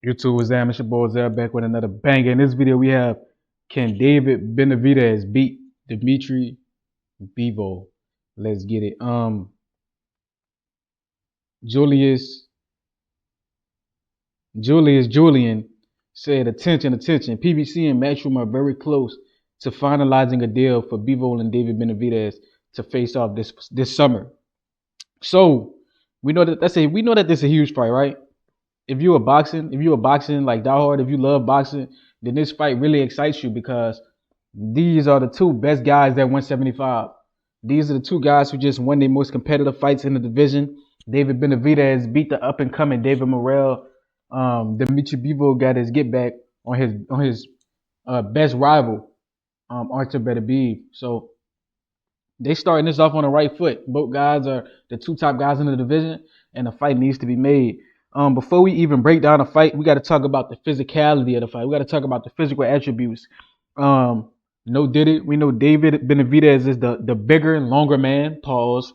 YouTube was It's your boy Zell back with another banger. In this video, we have can David Benavidez beat Dmitry Bivol? Let's get it. Julius Julian said, "Attention, attention! PBC and Matchroom are very close to finalizing a deal for Bivol and David Benavidez to face off this summer." So we know that we know that this is a huge fight, right? If you're a boxing like diehard, if you love boxing, then this fight really excites you because these are the two best guys at 175. These are the two guys who just won their most competitive fights in the division. David Benavidez beat the up and coming David Morrell. Dmitry Bivol got his get back on his best rival, Artur Beterbiev. So they starting this off on the right foot. Both guys are the two top guys in the division, and the fight needs to be made. Before we even break down the fight, we got to talk about the physicality of the fight. We got to talk about the physical attributes. No did it. We know David Benavidez is the bigger and longer man. Pause.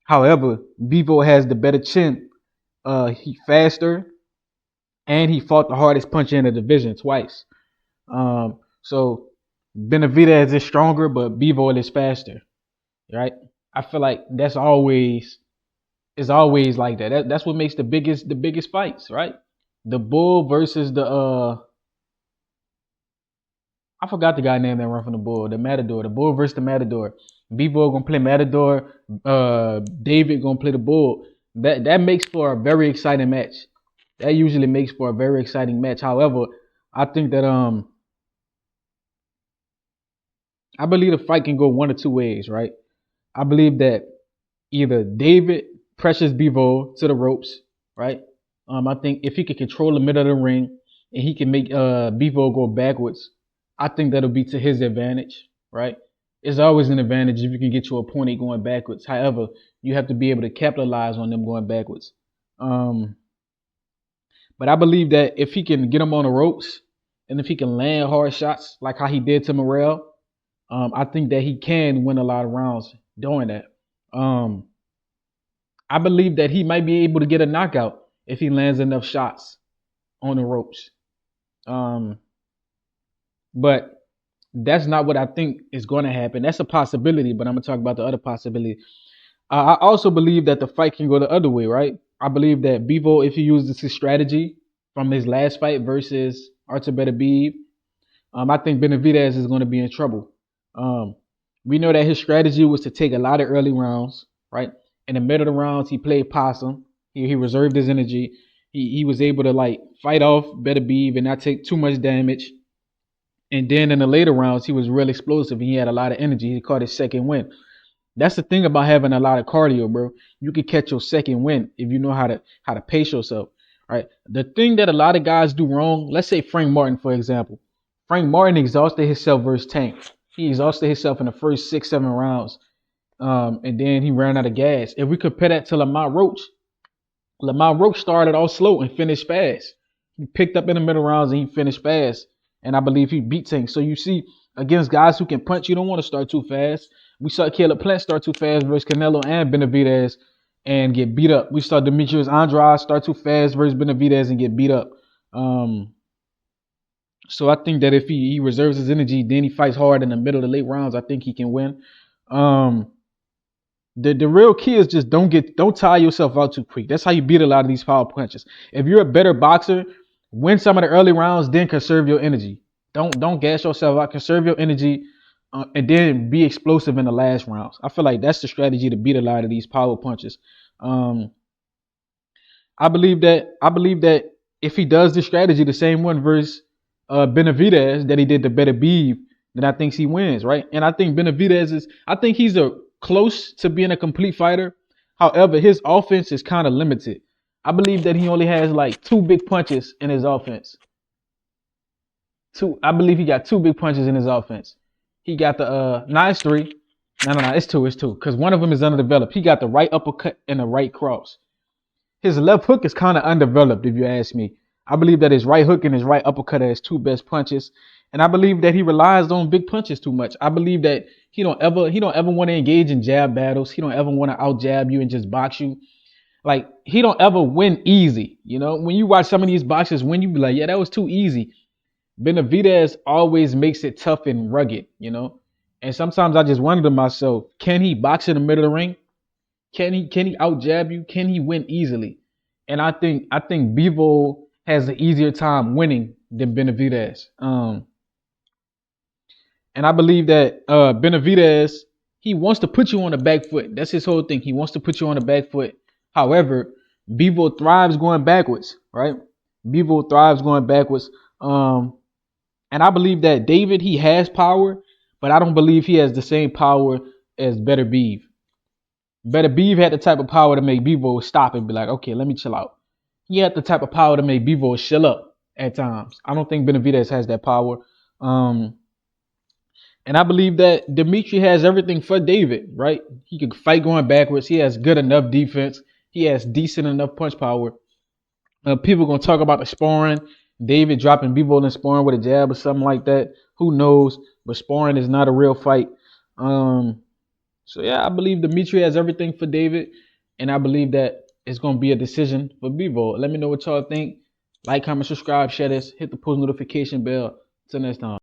However, Bivol has the better chin. He faster, and he fought the hardest puncher in the division twice. So Benavidez is stronger, but Bivol is faster, right? I feel like it's always like that. That's what makes the biggest fights, right? The bull versus the I forgot the guy name that run from the bull, the matador, the bull versus the matador. Bivol gonna play matador, David gonna play the bull. That makes for a very exciting match. That usually makes for a very exciting match. However, I think that I believe the fight can go one or two ways, right? I believe that either David pressures Bivol to the ropes, right? I think if he can control the middle of the ring and he can make Bivol go backwards, I think that'll be to his advantage, right? It's always an advantage if you can get your opponent going backwards. However, you have to be able to capitalize on them going backwards. But I believe that if he can get him on the ropes and if he can land hard shots like how he did to Morrell, I think that he can win a lot of rounds doing that. I believe that he might be able to get a knockout if he lands enough shots on the ropes. But that's not what I think is going to happen. That's a possibility, but I'm going to talk about the other possibility. I also believe that the fight can go the other way, right? I believe that Bivol, if he uses his strategy from his last fight versus Artur Beterbiev, I think Benavidez is going to be in trouble. We know that his strategy was to take a lot of early rounds, right? In the middle of the rounds, he played possum. He reserved his energy. He was able to like fight off Beterbiev and not take too much damage. And then in the later rounds, he was real explosive and he had a lot of energy. He caught his second win. That's the thing about having a lot of cardio, bro. You can catch your second win if you know how to pace yourself. Right. The thing that a lot of guys do wrong, let's say Frank Martin, for example. Frank Martin exhausted himself versus Tank. He exhausted himself in the first 6-7 rounds. And then he ran out of gas. If we compare that to Lamar Roach started off slow and finished fast. He picked up in the middle rounds and he finished fast. And I believe he beat Tank. So you see, against guys who can punch, you don't want to start too fast. We saw Caleb Plant start too fast versus Canelo and Benavidez and get beat up. We saw Demetrius Andrade start too fast versus Benavidez and get beat up. So I think that if he reserves his energy, then he fights hard in the middle of the late rounds, I think he can win. The real key is just don't tire yourself out too quick. That's how you beat a lot of these power punches. If you're a better boxer, win some of the early rounds, then conserve your energy. Don't gas yourself out. Conserve your energy, and then be explosive in the last rounds. I feel like that's the strategy to beat a lot of these power punches. I believe that if he does the strategy, the same one versus Benavidez that he did to Beterbiev, then I think he wins, right? And I think I think he's close to being a complete fighter. However, his offense is kind of limited. I believe that he only has like 2 big punches in his offense. I believe he got 2 big punches in his offense. He got the it's 3. No, it's 2, because one of them is underdeveloped. He got the right uppercut and the right cross. His left hook is kind of undeveloped, if you ask me. I believe that his right hook and his right uppercut are his 2 best punches. And I believe that he relies on big punches too much. I believe that he don't ever want to engage in jab battles. He don't ever want to out jab you and just box you. Like he don't ever win easy. You know, when you watch some of these boxers win, you be like, yeah, that was too easy. Benavidez always makes it tough and rugged, you know. And sometimes I just wonder to myself, can he box in the middle of the ring? Can he out jab you? Can he win easily? And I think Bivol has an easier time winning than Benavidez. And I believe that Benavidez, he wants to put you on the back foot. That's his whole thing. He wants to put you on the back foot. However, Bivol thrives going backwards, right? Bivol thrives going backwards. And I believe that David, he has power, but I don't believe he has the same power as Better Beeve. Better Beeve had the type of power to make Bivol stop and be like, okay, let me chill out. He had the type of power to make Bivol chill up at times. I don't think Benavidez has that power. Um, and I believe that Dmitry has everything for David, right? He can fight going backwards. He has good enough defense. He has decent enough punch power. People gonna talk about the sparring. David dropping Bivol and sparring with a jab or something like that. Who knows? But sparring is not a real fight. So yeah, I believe Dmitry has everything for David, and I believe that it's gonna be a decision for Bivol. Let me know what y'all think. Like, comment, subscribe, share this, hit the post notification bell. Till next time.